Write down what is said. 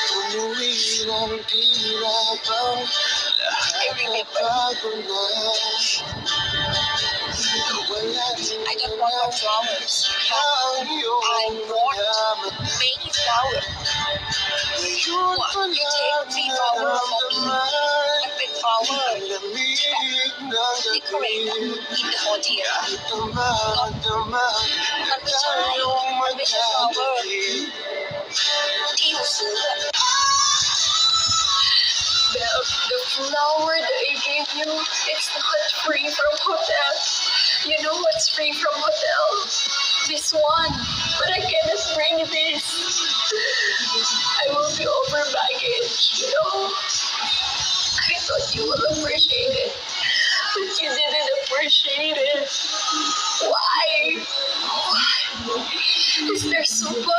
Umuwi ng tila bang lahat ay bago na. I got one more flowers. Ang iyong I want mayaman. many flowers. Ngayon What? ko You take 3 flowers for me. naramdaman A big flower. ang lamig ng Decorate gabi. in the hotel. Ito madama na At the time, tayong a big flower. magkatabi. ที่อยู่ซื้ออะ The flower that I gave you, it's not free from hotel. You know what's free from hotel? This one. But I cannot bring this. I will be over baggage, you know. I thought you would appreciate it. But you didn't appreciate it. Why? Why? Is there super?